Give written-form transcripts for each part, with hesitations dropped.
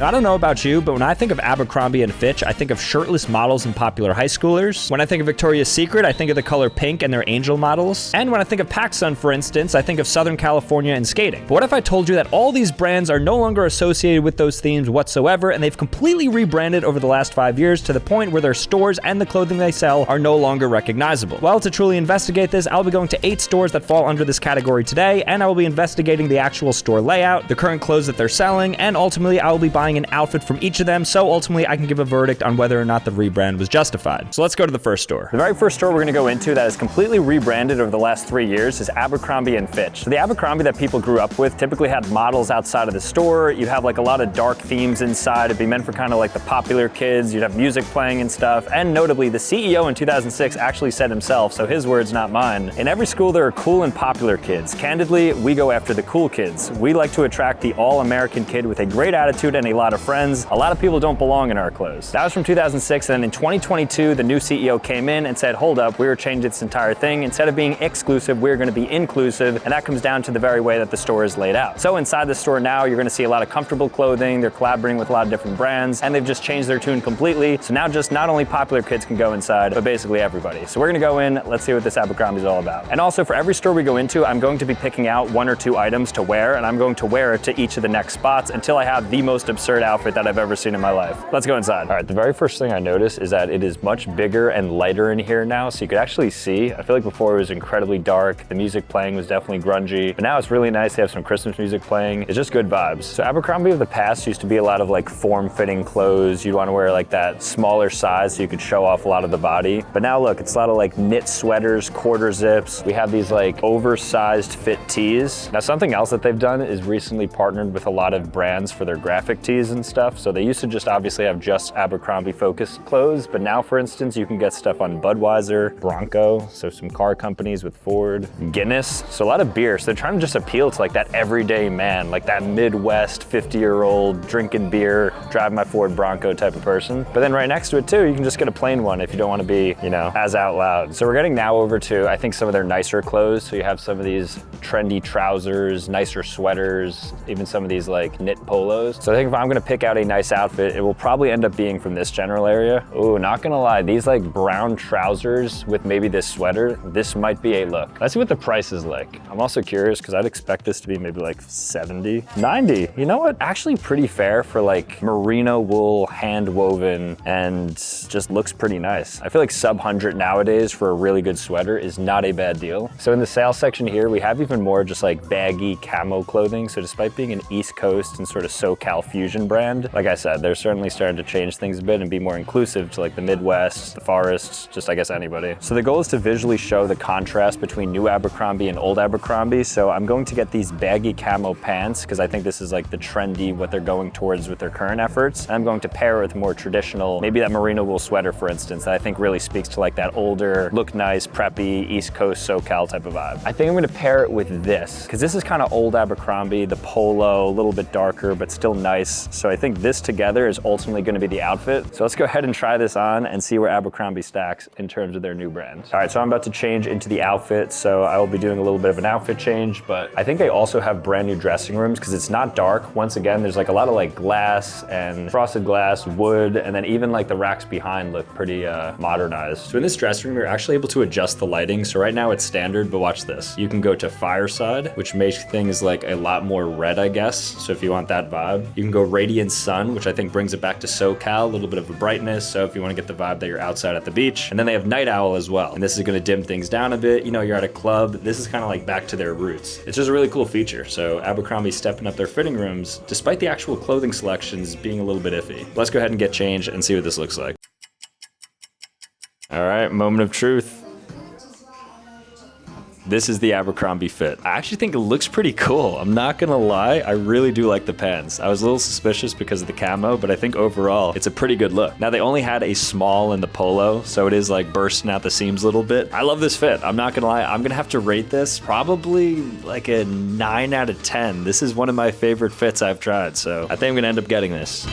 I don't know about you, but when I think of Abercrombie & Fitch, I think of shirtless models and popular high schoolers. When I think of Victoria's Secret, I think of the color pink and their angel models. And when I think of PacSun, for instance, I think of Southern California and skating. But what if I told you that all these brands are no longer associated with those themes whatsoever, and they've completely rebranded over the last 5 years to the point where their stores and the clothing they sell are no longer recognizable? Well, to truly investigate this, I'll be going to 8 stores that fall under this category today, and I will be investigating the actual store layout, the current clothes that they're selling, and ultimately I will be buying an outfit from each of them, so ultimately I can give a verdict on whether or not the rebrand was justified. So let's go to the first store. The very first store we're gonna go into that is completely rebranded over the last 3 years is Abercrombie & Fitch. So the Abercrombie that people grew up with typically had models outside of the store. You'd have like a lot of dark themes inside. It'd be meant for kind of like the popular kids. You'd have music playing and stuff. And notably, the CEO in 2006 actually said himself, so his words, not mine, in every school there are cool and popular kids. Candidly, we go after the cool kids. We like to attract the all-American kid with a great attitude and a lot of friends. A lot of people don't belong in our clothes. That was from 2006, and then in 2022, the new CEO came in and said, hold up, we're changing this entire thing. Instead of being exclusive, we're gonna be inclusive, and that comes down to the very way that the store is laid out. So inside the store now, you're gonna see a lot of comfortable clothing, they're collaborating with a lot of different brands, and they've just changed their tune completely. So now just not only popular kids can go inside, but basically everybody. So we're gonna go in, let's see what this Abercrombie is all about. And also for every store we go into, I'm going to be picking out 1 or 2 items to wear, and I'm going to wear it to each of the next spots until I have the most absurd outfit that I've ever seen in my life. Let's go inside. All right, the very first thing I noticed is that it is much bigger and lighter in here now, so you could actually see. I feel like before it was incredibly dark, the music playing was definitely grungy, but now it's really nice. They have some Christmas music playing. It's just good vibes. So Abercrombie of the past used to be a lot of like form-fitting clothes. You'd want to wear like that smaller size so you could show off a lot of the body. But now look, it's a lot of like knit sweaters, quarter zips. We have these like oversized fit tees. Now something else that they've done is recently partnered with a lot of brands for their graphic tees and stuff. So they used to just obviously have just Abercrombie focused clothes, but now for instance you can get stuff on Budweiser, Bronco, so some car companies with Ford, Guinness, so a lot of beer. So they're trying to just appeal to like that everyday man, like that Midwest 50-year-old drinking beer, drive my Ford Bronco type of person. But then right next to it too, you can just get a plain one if you don't want to be, you know, as out loud. So we're getting now over to I think some of their nicer clothes. So you have some of these trendy trousers, nicer sweaters, even some of these like knit polos. So I think if I'm gonna pick out a nice outfit, it will probably end up being from this general area. Ooh, not gonna lie, these like brown trousers with maybe this sweater, this might be a look. Let's see what the price is like. I'm also curious because I'd expect this to be maybe like 70, 90. You know what? Actually pretty fair for like merino wool, hand woven, and just looks pretty nice. I feel like sub 100 nowadays for a really good sweater is not a bad deal. So in the sales section here, we have even more just like baggy camo clothing. So despite being an East Coast and sort of SoCal fusion brand, like I said, they're certainly starting to change things a bit and be more inclusive to like the Midwest, the forests, just I guess anybody. So the goal is to visually show the contrast between new Abercrombie and old Abercrombie. So I'm going to get these baggy camo pants because I think this is like the trendy, what they're going towards with their current efforts. And I'm going to pair it with more traditional, maybe that merino wool sweater, for instance, that I think really speaks to like that older, look nice, preppy, East Coast SoCal type of vibe. I think I'm gonna pair it with this because this is kind of old Abercrombie, the polo, a little bit darker, but still nice. So I think this together is ultimately gonna be the outfit. So let's go ahead and try this on and see where Abercrombie stacks in terms of their new brand. All right, so I'm about to change into the outfit. So I will be doing a little bit of an outfit change, but I think they also have brand new dressing rooms because it's not dark. Once again, there's like a lot of like glass and frosted glass, wood, and then even like the racks behind look pretty modernized. So in this dressing room, you're actually able to adjust the lighting. So right now it's standard, but watch this. You can go to fireside, which makes things like a lot more red, I guess. So if you want that vibe, you can go radiant sun, which I think brings it back to SoCal, a little bit of a brightness. So if you want to get the vibe that you're outside at the beach. And then they have night owl as well. And this is going to dim things down a bit. You know, you're at a club. This is kind of like back to their roots. It's just a really cool feature. So Abercrombie's stepping up their fitting rooms, despite the actual clothing selections being a little bit iffy. Let's go ahead and get changed and see what this looks like. All right, moment of truth. This is the Abercrombie fit. I actually think it looks pretty cool. I'm not gonna lie, I really do like the pants. I was a little suspicious because of the camo, but I think overall it's a pretty good look. Now they only had a small in the polo, so it is like bursting out the seams a little bit. I love this fit, I'm not gonna lie. I'm gonna have to rate this probably like a 9 out of 10. This is one of my favorite fits I've tried, so I think I'm gonna end up getting this.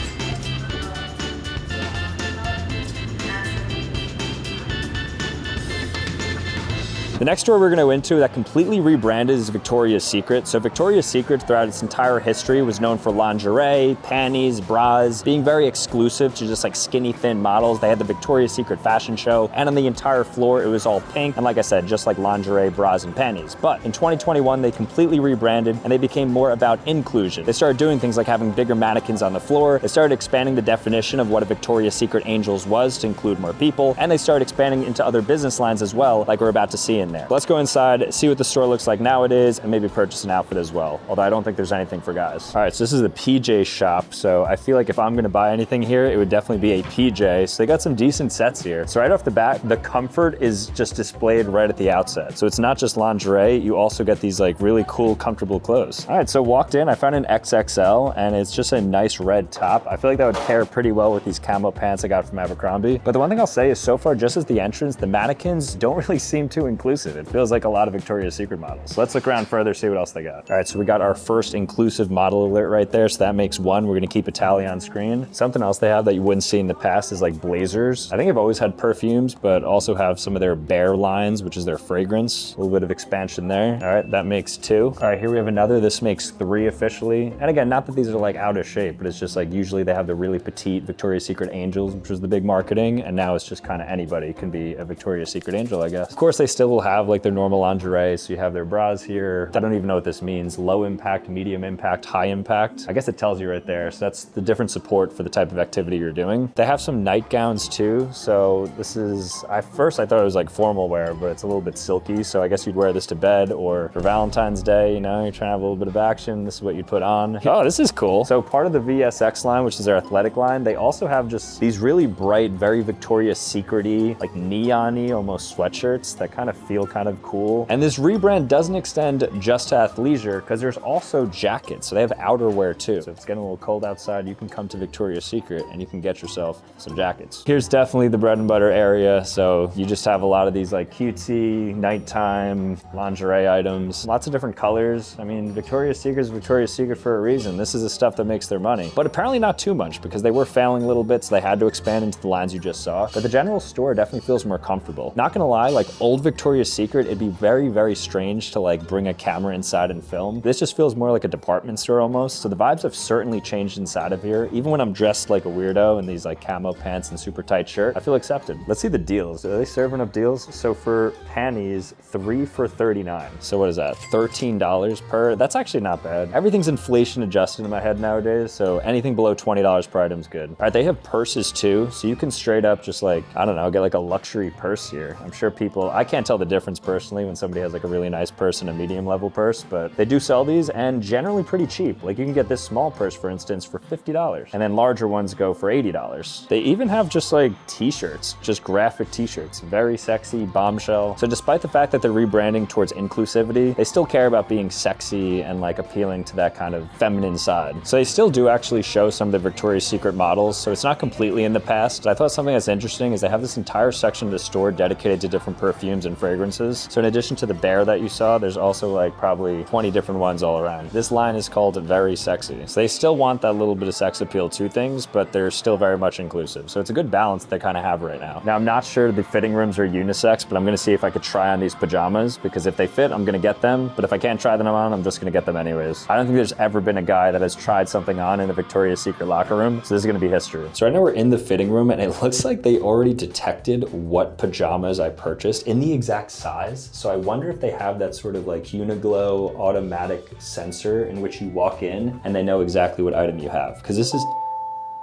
The next store we're gonna go into that completely rebranded is Victoria's Secret. So Victoria's Secret throughout its entire history was known for lingerie, panties, bras, being very exclusive to just like skinny thin models. They had the Victoria's Secret fashion show, and on the entire floor it was all pink, and like I said, just like lingerie, bras, and panties. But in 2021 they completely rebranded and they became more about inclusion. They started doing things like having bigger mannequins on the floor. They started expanding the definition of what a Victoria's Secret Angels was to include more people, and they started expanding into other business lines as well, like we're about to see in there. Let's go inside, see what the store looks like nowadays, and maybe purchase an outfit as well, although I don't think there's anything for guys. All right, so this is the PJ shop, so I feel like if I'm gonna buy anything here, it would definitely be a PJ. So they got some decent sets here. So right off the bat, the comfort is just displayed right at the outset. So it's not just lingerie, you also get these like really cool, comfortable clothes. All right, so walked in, I found an XXL, and it's just a nice red top. I feel like that would pair pretty well with these camo pants I got from Abercrombie. But the one thing I'll say is so far, just as the entrance, the mannequins don't really seem too inclusive. It feels like a lot of Victoria's Secret models. Let's look around further, see what else they got. All right, so we got our first inclusive model alert right there. So that makes one. We're gonna keep a tally on screen. Something else they have that you wouldn't see in the past is like blazers. I think they've always had perfumes, but also have some of their Bear lines, which is their fragrance. A little bit of expansion there. All right, that makes two. All right, here we have another. This makes three officially. And again, not that these are like out of shape, but it's just like usually they have the really petite Victoria's Secret Angels, which was the big marketing. And now it's just kind of anybody can be a Victoria's Secret Angel, I guess. Of course, they still will have like their normal lingerie. So you have their bras here. I don't even know what this means. Low impact, medium impact, high impact. I guess it tells you right there. So that's the different support for the type of activity you're doing. They have some nightgowns too. So this is, first I thought it was like formal wear, but it's a little bit silky. So I guess you'd wear this to bed, or for Valentine's Day, you know, you're trying to have a little bit of action. This is what you'd put on. Oh, this is cool. So part of the VSX line, which is their athletic line, they also have just these really bright, very Victoria's Secret-y, like neon-y almost sweatshirts that kind of feel kind of cool. And this rebrand doesn't extend just to athleisure, because there's also jackets. So they have outerwear too. So if it's getting a little cold outside, you can come to Victoria's Secret and you can get yourself some jackets. Here's definitely the bread and butter area. So you just have a lot of these like cutesy, nighttime lingerie items, lots of different colors. I mean, Victoria's Secret is Victoria's Secret for a reason. This is the stuff that makes their money, but apparently not too much, because they were failing a little bit. So they had to expand into the lines you just saw. But the general store definitely feels more comfortable. Not gonna lie, like old Victoria's Secret, it'd be very, very strange to like bring a camera inside and film. This just feels more like a department store almost. So the vibes have certainly changed inside of here. Even when I'm dressed like a weirdo in these like camo pants and super tight shirt, I feel accepted. Let's see the deals. Are they serving up deals? So for panties, 3 for $39. So what is that? $13 per? That's actually not bad. Everything's inflation adjusted in my head nowadays. So anything below $20 per item is good. All right, they have purses too. So you can straight up just like, I don't know, get like a luxury purse here. I'm sure people, I can't tell the difference personally when somebody has like a really nice purse and a medium level purse, but they do sell these, and generally pretty cheap. Like you can get this small purse, for instance, for $50, and then larger ones go for $80. They even have just like t-shirts, just graphic t-shirts, very sexy, bombshell. So despite the fact that they're rebranding towards inclusivity, they still care about being sexy and like appealing to that kind of feminine side. So they still do actually show some of the Victoria's Secret models, so it's not completely in the past. I thought something that's interesting is they have this entire section of the store dedicated to different perfumes and fragrances. So in addition to the Bear that you saw, there's also like probably 20 different ones all around. This line is called Very Sexy. So they still want that little bit of sex appeal to things, but they're still very much inclusive. So it's a good balance they kind of have right now. Now I'm not sure the fitting rooms are unisex, but I'm gonna see if I could try on these pajamas, because if they fit, I'm gonna get them. But if I can't try them on, I'm just gonna get them anyways. I don't think there's ever been a guy that has tried something on in a Victoria's Secret locker room. So this is gonna be history. So right now we're in the fitting room, and it looks like they already detected what pajamas I purchased in the exact size. So I wonder if they have that sort of like Uniglow automatic sensor in which you walk in and they know exactly what item you have. Because this is,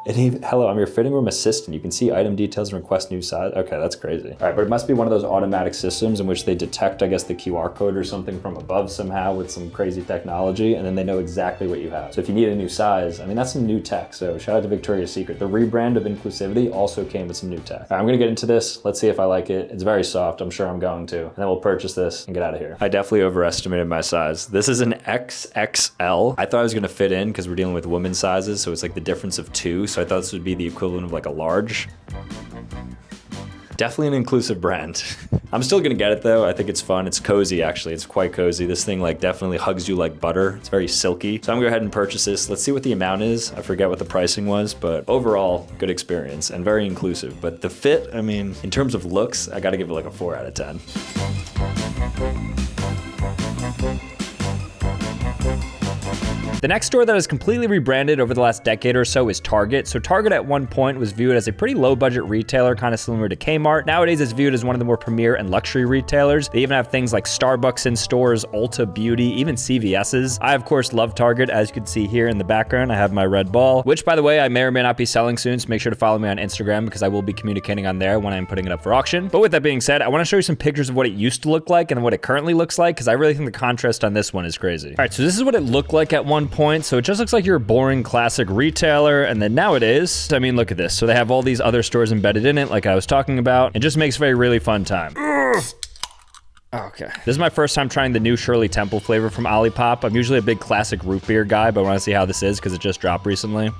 hello, I'm your fitting room assistant. You can see item details and request new size. Okay, that's crazy. All right, but it must be one of those automatic systems in which they detect, I guess, the QR code or something from above somehow with some crazy technology, and then they know exactly what you have. So if you need a new size, I mean, that's some new tech. So shout out to Victoria's Secret. The rebrand of inclusivity also came with some new tech. All right, I'm gonna get into this. Let's see if I like it. It's very soft. I'm sure I'm going to. And then we'll purchase this and get out of here. I definitely overestimated my size. This is an XXL. I thought I was gonna fit in because we're dealing with women's sizes, so it's like the difference of 2. So I thought this would be the equivalent of like a large. Definitely an inclusive brand. I'm still gonna get it though. I think it's fun. It's cozy actually. It's quite cozy. This thing like definitely hugs you like butter. It's very silky. So I'm gonna go ahead and purchase this. Let's see what the amount is. I forget what the pricing was, but overall, good experience and very inclusive. But the fit, I mean, in terms of looks, I gotta give it like a 4 out of 10. The next store that has completely rebranded over the last decade or so is Target. So Target at one point was viewed as a pretty low budget retailer, kind of similar to Kmart. Nowadays it's viewed as one of the more premier and luxury retailers. They even have things like Starbucks in stores, Ulta Beauty, even CVS's. I of course love Target. As you can see here in the background, I have my red ball, which by the way, I may or may not be selling soon. So make sure to follow me on Instagram because I will be communicating on there when I'm putting it up for auction. But with that being said, I want to show you some pictures of what it used to look like and what it currently looks like because I really think the contrast on this one is crazy. All right, so this is what it looked like at one point. So it just looks like your boring classic retailer. And then nowadays, I mean, look at this. So they have all these other stores embedded in it, like I was talking about. It just makes for a really fun time. Okay. This is my first time trying the new Shirley Temple flavor from Olipop. I'm usually a big classic root beer guy, but I want to see how this is because it just dropped recently.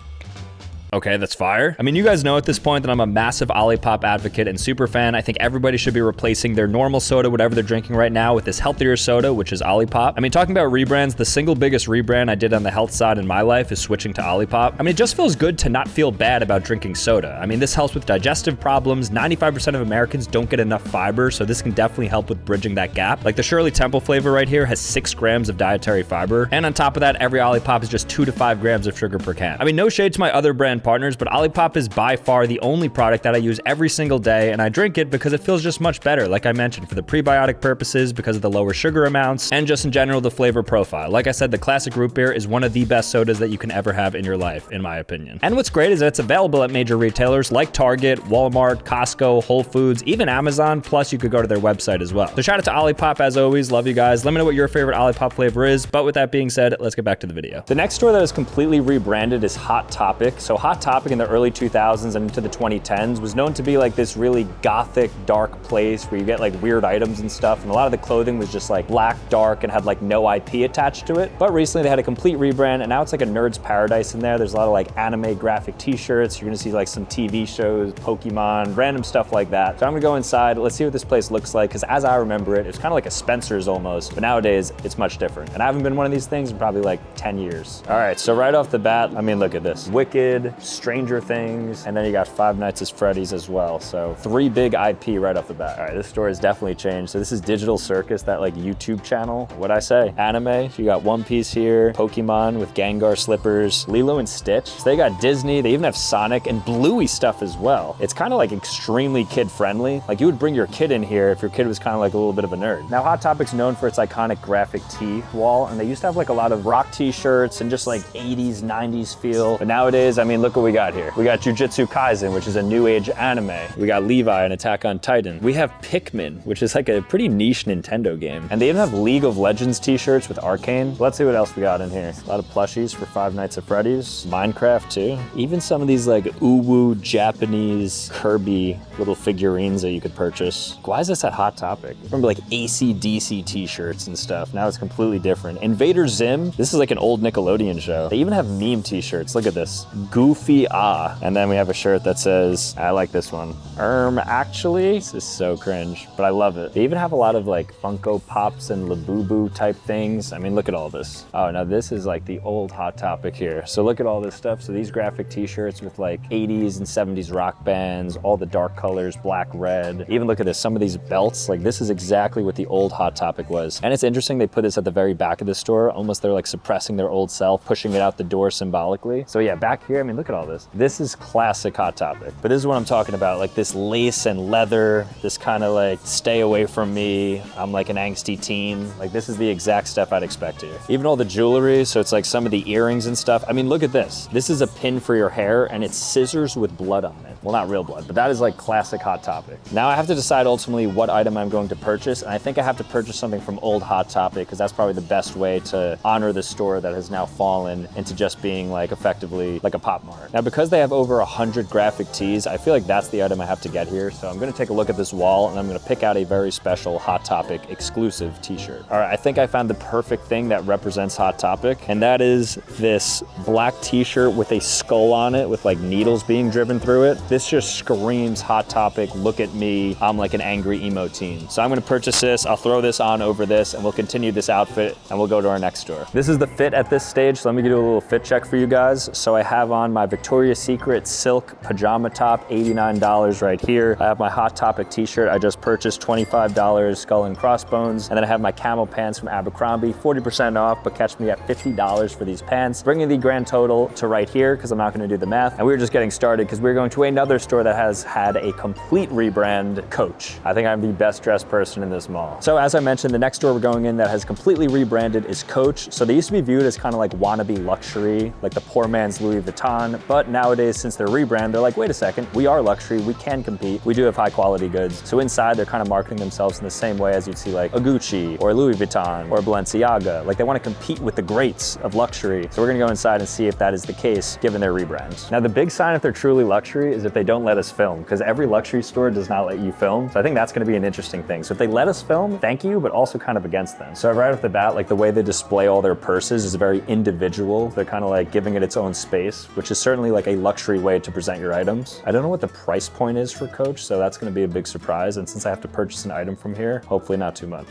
Okay, that's fire. I mean, you guys know at this point that I'm a massive Olipop advocate and super fan. I think everybody should be replacing their normal soda, whatever they're drinking right now, with this healthier soda, which is Olipop. I mean, talking about rebrands, the single biggest rebrand I did on the health side in my life is switching to Olipop. I mean, it just feels good to not feel bad about drinking soda. I mean, this helps with digestive problems. 95% of Americans don't get enough fiber, so this can definitely help with bridging that gap. Like the Shirley Temple flavor right here has 6 grams of dietary fiber. And on top of that, every Olipop is just 2 to 5 grams of sugar per can. I mean, no shade to my other brand partners, but Olipop is by far the only product that I use every single day, and I drink it because it feels just much better, like I mentioned, for the prebiotic purposes, because of the lower sugar amounts, and just in general, the flavor profile. Like I said, the classic root beer is one of the best sodas that you can ever have in your life, in my opinion. And what's great is that it's available at major retailers like Target, Walmart, Costco, Whole Foods, even Amazon, plus you could go to their website as well. So shout out to Olipop as always, love you guys. Let me know what your favorite Olipop flavor is, but with that being said, let's get back to the video. The next store that is completely rebranded is Hot Topic. So Hot Topic in the early 2000s and into the 2010s was known to be like this really gothic, dark place where you get like weird items and stuff, and a lot of the clothing was just like black, dark, and had like no IP attached to it. But recently they had a complete rebrand, and now it's like a nerd's paradise in there. There's a lot of like anime graphic t-shirts. You're gonna see like some TV shows, Pokemon, random stuff like that. So I'm gonna go inside, let's see what this place looks like, because as I remember it, it's kind of like a Spencer's almost, but nowadays it's much different. And I haven't been one of these things in probably like 10 years. All right, so right off the bat, I mean, look at this. Wicked, Stranger Things, and then you got Five Nights at Freddy's as well. So 3 big IP right off the bat. All right, this store has definitely changed. So this is Digital Circus, that like YouTube channel. What'd I say? Anime. So you got One Piece here, Pokemon with Gengar slippers, Lilo and Stitch. So they got Disney, they even have Sonic and Bluey stuff as well. It's kind of like extremely kid friendly. Like you would bring your kid in here if your kid was kind of like a little bit of a nerd. Now Hot Topic's known for its iconic graphic tee wall, and they used to have like a lot of rock t-shirts and just like 80s, 90s feel. But nowadays, I mean, look what we got here. We got Jujutsu Kaisen, which is a new age anime. We got Levi and Attack on Titan. We have Pikmin, which is like a pretty niche Nintendo game. And they even have League of Legends t-shirts with Arcane. Let's see what else we got in here. A lot of plushies for Five Nights at Freddy's. Minecraft too. Even some of these like uwu Japanese Kirby little figurines that you could purchase. Why is this at Hot Topic? I remember like AC/DC t-shirts and stuff. Now it's completely different. Invader Zim. This is like an old Nickelodeon show. They even have meme t-shirts. Look at this. Goofy Ah. And then we have a shirt that says, I like this one. Actually, this is so cringe, but I love it. They even have a lot of like Funko Pops and Labubu type things. I mean, look at all this. Oh, now this is like the old Hot Topic here. So look at all this stuff. So these graphic t-shirts with like 80s and 70s rock bands, all the dark colors, black, red. Even look at this, some of these belts, like this is exactly what the old Hot Topic was. And it's interesting they put this at the very back of the store. Almost they're like suppressing their old self, pushing it out the door symbolically. So yeah, back here, I mean, look at all this. This is classic Hot Topic. But this is what I'm talking about, like this lace and leather, this kind of like stay away from me, I'm like an angsty teen. Like this is the exact stuff I'd expect here. Even all the jewelry, so it's like some of the earrings and stuff. I mean, look at this. This is a pin for your hair and it's scissors with blood on it. Well, not real blood, but that is like classic Hot Topic. Now I have to decide ultimately what item I'm going to purchase, and I think I have to purchase something from old Hot Topic because that's probably the best way to honor the store that has now fallen into just being like effectively like a Pop Mart. Now because they have over 100 graphic tees, I feel like that's the item I have to get here. So I'm gonna take a look at this wall and I'm gonna pick out a very special Hot Topic exclusive t-shirt. All right, I think I found the perfect thing that represents Hot Topic, and that is this black t-shirt with a skull on it with like needles being driven through it. This just screams Hot Topic, look at me, I'm like an angry emo teen. So I'm gonna purchase this, I'll throw this on over this, and we'll continue this outfit, and we'll go to our next store. This is the fit at this stage, so let me do a little fit check for you guys. So I have on my Victoria's Secret silk pajama top, $89 right here. I have my Hot Topic t-shirt I just purchased, $25, skull and crossbones. And then I have my camel pants from Abercrombie, 40% off, but catch me at $50 for these pants. Bringing the grand total to right here, because I'm not gonna do the math. And we were just getting started, because we're going to another store that has had a complete rebrand, Coach. I think I'm the best dressed person in this mall. So as I mentioned, the next store we're going in that has completely rebranded is Coach. So they used to be viewed as kind of like wannabe luxury, like the poor man's Louis Vuitton. But nowadays, since they're rebranded, they're like, wait a second, we are luxury, we can compete. We do have high quality goods. So inside, they're kind of marketing themselves in the same way as you'd see like a Gucci or Louis Vuitton or Balenciaga. Like they want to compete with the greats of luxury. So we're gonna go inside and see if that is the case, given their rebrand. Now the big sign if they're truly luxury is if they don't let us film, because every luxury store does not let you film. So I think that's gonna be an interesting thing. So if they let us film, thank you, but also kind of against them. So right off the bat, like the way they display all their purses is very individual. They're kind of like giving it its own space, which is certainly like a luxury way to present your items. I don't know what the price point is for Coach, so that's gonna be a big surprise. And since I have to purchase an item from here, hopefully not too much.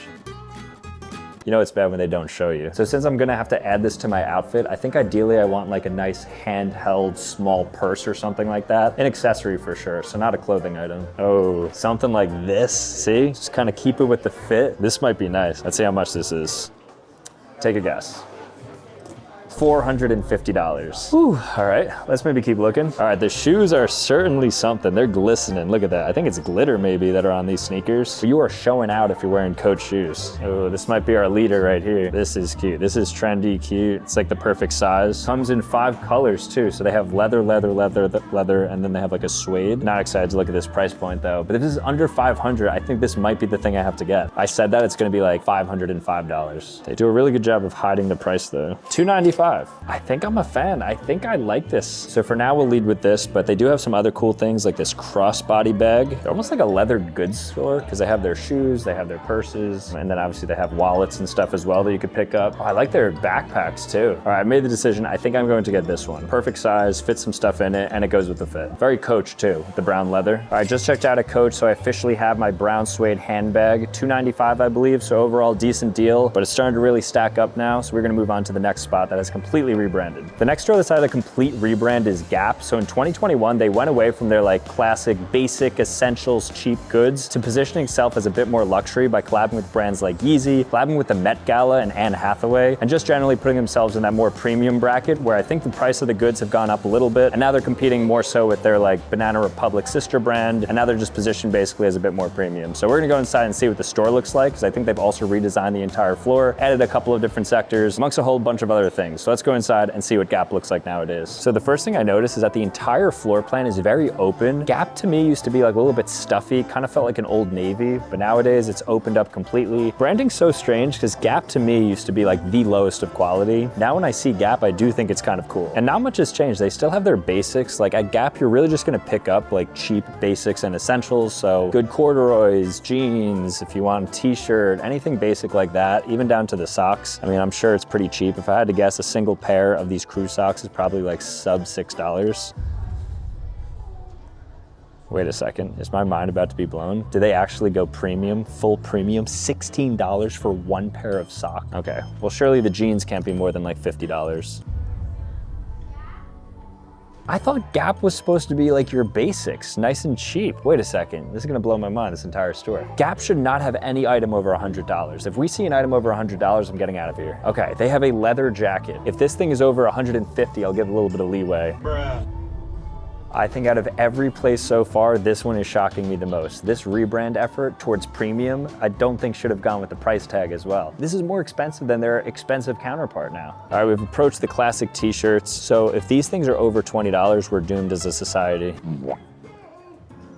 You know it's bad when they don't show you. So since I'm gonna have to add this to my outfit, I think ideally I want like a nice handheld small purse or something like that. An accessory for sure, so not a clothing item. Oh, something like this, see? Just kind of keep it with the fit. This might be nice. Let's see how much this is. Take a guess. $450. Whew, all right, let's maybe keep looking. All right, the shoes are certainly something. They're glistening, look at that. I think it's glitter maybe that are on these sneakers. But you are showing out if you're wearing Coach shoes. Oh, this might be our leader right here. This is cute, this is trendy, cute. It's like the perfect size. Comes in 5 colors too. So they have leather, leather, leather, leather, and then they have like a suede. Not excited to look at this price point though. But if this is under 500, I think this might be the thing I have to get. I said that it's gonna be like $505. They do a really good job of hiding the price though. $295. I think I'm a fan. I think I like this. So for now, we'll lead with this, but they do have some other cool things like this crossbody bag. They're almost like a leather goods store because they have their shoes, they have their purses, and then obviously they have wallets and stuff as well that you could pick up. Oh, I like their backpacks too. All right, I made the decision. I think I'm going to get this one. Perfect size, fits some stuff in it, and it goes with the fit. Very Coach too, with the brown leather. All right, just checked out at Coach, so I officially have my brown suede handbag. $295, I believe, so overall decent deal, but it's starting to really stack up now, so we're gonna move on to the next spot that has completely rebranded. The next store that's had a complete rebrand is Gap. So in 2021, they went away from their like classic, basic, essentials, cheap goods to positioning itself as a bit more luxury by collabing with brands like Yeezy, collabing with the Met Gala and Anne Hathaway, and just generally putting themselves in that more premium bracket where I think the price of the goods have gone up a little bit, and now they're competing more so with their like Banana Republic sister brand, and now they're just positioned basically as a bit more premium. So we're gonna go inside and see what the store looks like, because I think they've also redesigned the entire floor, added a couple of different sectors, amongst a whole bunch of other things. So let's go inside and see what Gap looks like nowadays. So the first thing I noticed is that the entire floor plan is very open. Gap to me used to be like a little bit stuffy, kind of felt like an Old Navy, but nowadays it's opened up completely. Branding's so strange because Gap to me used to be like the lowest of quality. Now when I see Gap, I do think it's kind of cool. And not much has changed. They still have their basics. Like at Gap, you're really just gonna pick up like cheap basics and essentials. So good corduroys, jeans, if you want a t-shirt, anything basic like that, even down to the socks. I mean, I'm sure it's pretty cheap. If I had to guess, a single pair of these crew socks is probably like sub $6. Wait a second, is my mind about to be blown? Do they actually go premium, full premium, $16 for one pair of socks? Okay, well surely the jeans can't be more than like $50. I thought Gap was supposed to be like your basics, nice and cheap. Wait a second, this is gonna blow my mind, this entire store. Gap should not have any item over $100. If we see an item over $100, I'm getting out of here. Okay, they have a leather jacket. If this thing is over $150, I'll give a little bit of leeway. Bruh. I think out of every place so far, this one is shocking me the most. This rebrand effort towards premium, I don't think should have gone with the price tag as well. This is more expensive than their expensive counterpart now. All right, we've approached the classic t-shirts. So if these things are over $20, we're doomed as a society.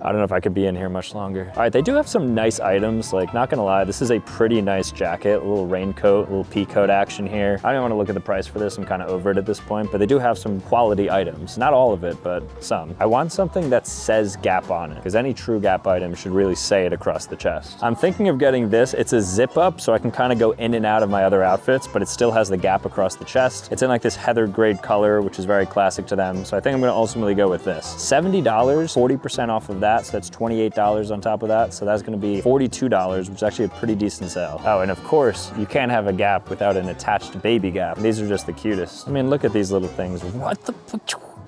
I don't know if I could be in here much longer. All right, they do have some nice items. Like, not gonna lie, this is a pretty nice jacket, a little raincoat, a little pea coat action here. I don't want to look at the price for this. I'm kind of over it at this point, but they do have some quality items. Not all of it, but some. I want something that says Gap on it, because any true Gap item should really say it across the chest. I'm thinking of getting this. It's a zip up, so I can kind of go in and out of my other outfits, but it still has the Gap across the chest. It's in like this heather grade color, which is very classic to them. So I think I'm gonna ultimately go with this. $70, 40% off of that, so that's $28 on top of that. So that's gonna be $42, which is actually a pretty decent sale. Oh, and of course, you can't have a Gap without an attached baby Gap. These are just the cutest. I mean, look at these little things. What the?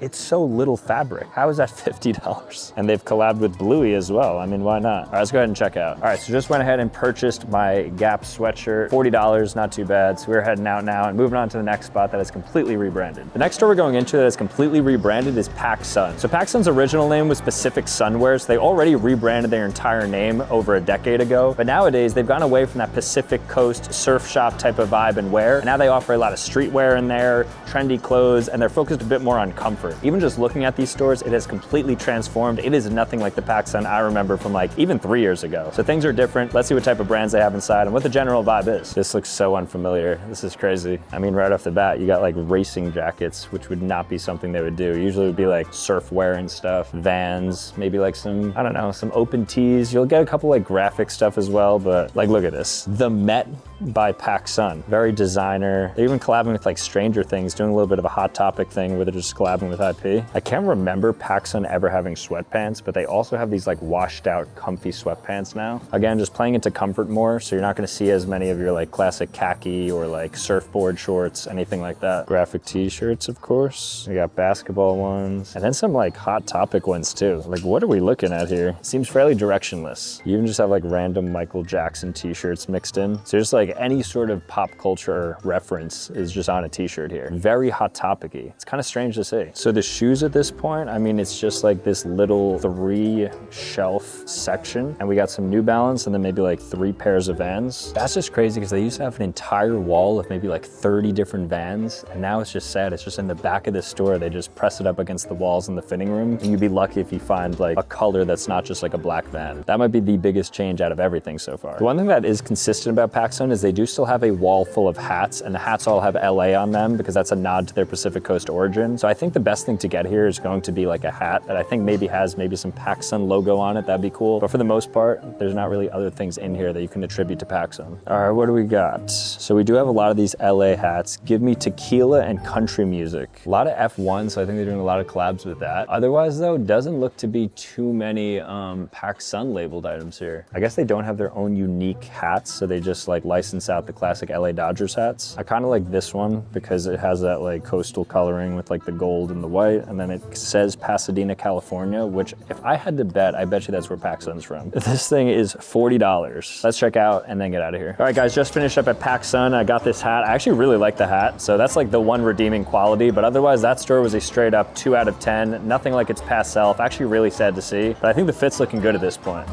It's so little fabric. How is that $50? And they've collabed with Bluey as well. I mean, why not? All right, let's go ahead and check out. All right, so just went ahead and purchased my Gap sweatshirt. $40, not too bad. So we're heading out now and moving on to the next spot that is completely rebranded. The next store we're going into that is completely rebranded is PacSun. So PacSun's original name was Pacific Sunwear, so they already rebranded their entire name over a decade ago. But nowadays, they've gone away from that Pacific Coast surf shop type of vibe and wear. And now they offer a lot of streetwear in there, trendy clothes, and they're focused a bit more on comfort. Even just looking at these stores, it has completely transformed. It is nothing like the PacSun I remember from like even 3 years ago. So things are different. Let's see what type of brands they have inside and what the general vibe is. This looks so unfamiliar. This is crazy. I mean, right off the bat, you got like racing jackets, which would not be something they would do. Usually it would be like surf wear and stuff, Vans, maybe like some, I don't know, some open tees. You'll get a couple like graphic stuff as well, but like, look at this. The Met by PacSun. Very designer. They're even collabing with like Stranger Things, doing a little bit of a Hot Topic thing where they're just collabing with IP. I can't remember PacSun ever having sweatpants, but they also have these like washed out comfy sweatpants now. Again, just playing into comfort more, so you're not gonna see as many of your like classic khaki or like surfboard shorts, anything like that. Graphic t-shirts, of course. We got basketball ones, and then some like Hot Topic ones too. Like, what are we looking at here? Seems fairly directionless. You even just have like random Michael Jackson t-shirts mixed in. So just like any sort of pop culture reference is just on a t-shirt here. Very Hot Topic-y. It's kind of strange to see. So the shoes at this point, I mean, it's just like this little 3 shelf section, and we got some New Balance and then maybe like 3 pairs of Vans. That's just crazy because they used to have an entire wall of maybe like 30 different Vans, and now it's just sad. It's just in the back of this store. They just press it up against the walls in the fitting room, and you'd be lucky if you find like a color that's not just like a black Van. That might be the biggest change out of everything so far. The one thing that is consistent about PacSun is they do still have a wall full of hats, and the hats all have LA on them because that's a nod to their Pacific Coast origin. So I think the best thing to get here is going to be like a hat that I think maybe has maybe some PacSun logo on it. That'd be cool. But for the most part, there's not really other things in here that you can attribute to PacSun. All right, what do we got? So we do have a lot of these LA hats. Give me tequila and country music. A lot of F1, so I think they're doing a lot of collabs with that. Otherwise though, doesn't look to be too many PacSun labeled items here. I guess they don't have their own unique hats, so they just like license out the classic LA Dodgers hats. I kind of like this one because it has that like coastal coloring with like the gold and the white, and then it says Pasadena, California, which if I had to bet, I bet you that's where PacSun's from. This thing is $40. Let's check out and then get out of here. All right guys, just finished up at PacSun. I got this hat. I actually really like the hat, so that's like the one redeeming quality, but otherwise that store was a straight up 2 out of 10. Nothing like its past self. Actually really sad to see, but I think the fit's looking good at this point.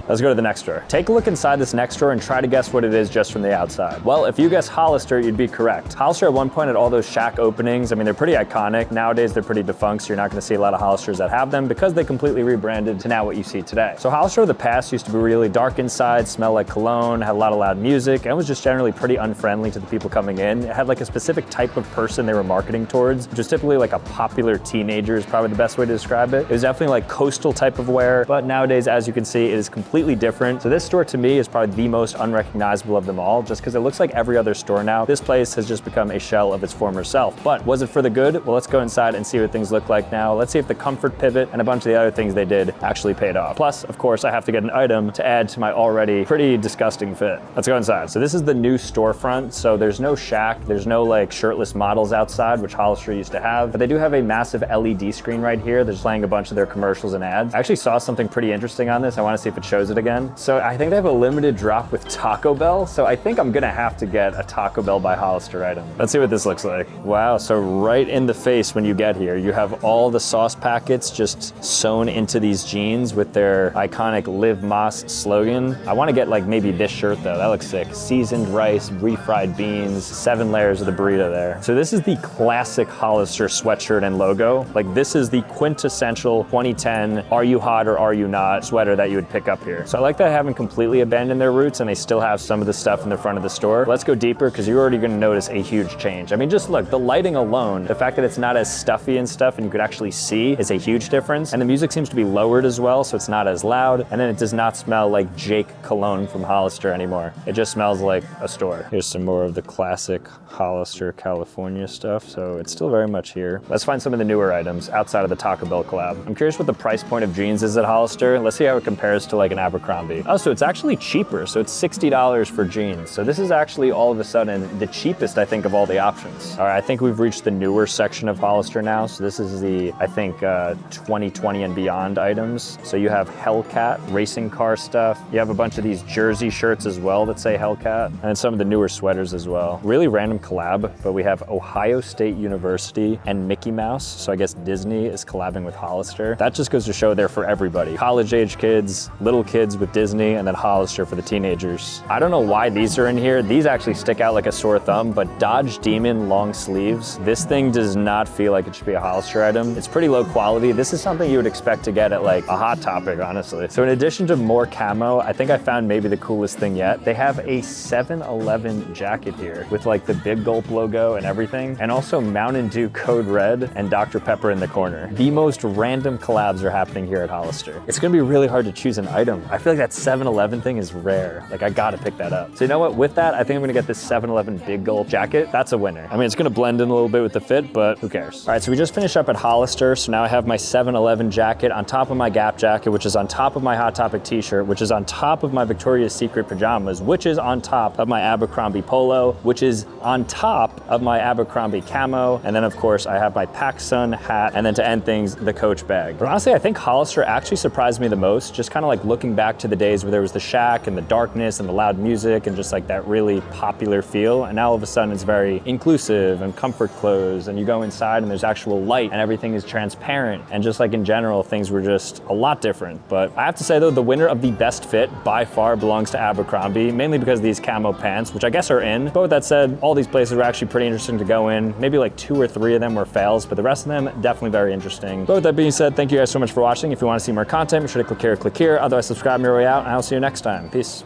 Let's go to the next store. Take a look inside this next store and try to guess what it is just from the outside. Well, if you guess Hollister, you'd be correct. Hollister at one point had all those Shack openings. I mean, they're pretty iconic. Nowadays, they're pretty defunct, so you're not gonna see a lot of Hollisters that have them because they completely rebranded to now what you see today. So Hollister of the past used to be really dark inside, smell like cologne, had a lot of loud music, and was just generally pretty unfriendly to the people coming in. It had like a specific type of person they were marketing towards, which was typically like a popular teenager is probably the best way to describe it. It was definitely like coastal type of wear, but nowadays, as you can see, it is completely different. So this store to me is probably the most unrecognizable of them all, just because it looks like every other store now. This place has just become a shell of its former self. But was it for the good? Well, let's go inside and see what things look like now. Let's see if the comfort pivot and a bunch of the other things they did actually paid off. Plus, of course, I have to get an item to add to my already pretty disgusting fit. Let's go inside. So this is the new storefront. So there's no Shack, there's no like shirtless models outside, which Hollister used to have, but they do have a massive LED screen right here. They're just playing a bunch of their commercials and ads. I actually saw something pretty interesting on this. I want to see if it shows close it again. So I think they have a limited drop with Taco Bell. So I think I'm gonna have to get a Taco Bell by Hollister item. Let's see what this looks like. Wow, so right in the face when you get here, you have all the sauce packets just sewn into these jeans with their iconic Live Moss slogan. I wanna get like maybe this shirt though, that looks sick. Seasoned rice, refried beans, 7 layers of the burrito there. So this is the classic Hollister sweatshirt and logo. Like this is the quintessential 2010 are you hot or are you not sweater that you would pick up here. So I like that I haven't completely abandoned their roots and they still have some of the stuff in the front of the store. Let's go deeper because you're already gonna notice a huge change. I mean, just look, the lighting alone, the fact that it's not as stuffy and stuff and you could actually see is a huge difference. And the music seems to be lowered as well, so it's not as loud. And then it does not smell like Jake cologne from Hollister anymore. It just smells like a store. Here's some more of the classic Hollister California stuff. So it's still very much here. Let's find some of the newer items outside of the Taco Bell collab. I'm curious what the price point of jeans is at Hollister. Let's see how it compares to like an Abercrombie. Oh, so it's actually cheaper. So it's $60 for jeans. So this is actually all of a sudden the cheapest, I think, of all the options. All right, I think we've reached the newer section of Hollister now. So this is the, I think, 2020 and beyond items. So you have Hellcat racing car stuff. You have a bunch of these jersey shirts as well that say Hellcat, and then some of the newer sweaters as well. Really random collab, but we have Ohio State University and Mickey Mouse. So I guess Disney is collabing with Hollister. That just goes to show they're for everybody. College age kids, little kids with Disney, and then Hollister for the teenagers. I don't know why these are in here. These actually stick out like a sore thumb, but Dodge Demon long sleeves. This thing does not feel like it should be a Hollister item. It's pretty low quality. This is something you would expect to get at like a Hot Topic, honestly. So in addition to more camo, I think I found maybe the coolest thing yet. They have a 7-Eleven jacket here with like the Big Gulp logo and everything, and also Mountain Dew Code Red and Dr. Pepper in the corner. The most random collabs are happening here at Hollister. It's gonna be really hard to choose an item. I feel like that 7-Eleven thing is rare. Like I gotta pick that up. So you know what, with that, I think I'm gonna get this 7-Eleven Big Gulp jacket. That's a winner. I mean, it's gonna blend in a little bit with the fit, but who cares? All right, so we just finished up at Hollister. So now I have my 7-Eleven jacket on top of my Gap jacket, which is on top of my Hot Topic t-shirt, which is on top of my Victoria's Secret pajamas, which is on top of my Abercrombie polo, which is on top of my Abercrombie camo. And then of course I have my PacSun hat. And then to end things, the Coach bag. But honestly, I think Hollister actually surprised me the most, just kind of like looking back to the days where there was the shack and the darkness and the loud music and just like that really popular feel. And now all of a sudden it's very inclusive and comfort clothes, and you go inside and there's actual light and everything is transparent. And just like in general, things were just a lot different. But I have to say though, the winner of the best fit by far belongs to Abercrombie, mainly because of these camo pants, which I guess are in. But with that said, all these places were actually pretty interesting to go in. Maybe like 2 or 3 of them were fails, but the rest of them definitely very interesting. But with that being said, thank you guys so much for watching. If you want to see more content, be sure to click here or click here. Otherwise, subscribe on your way out, and I'll see you next time. Peace.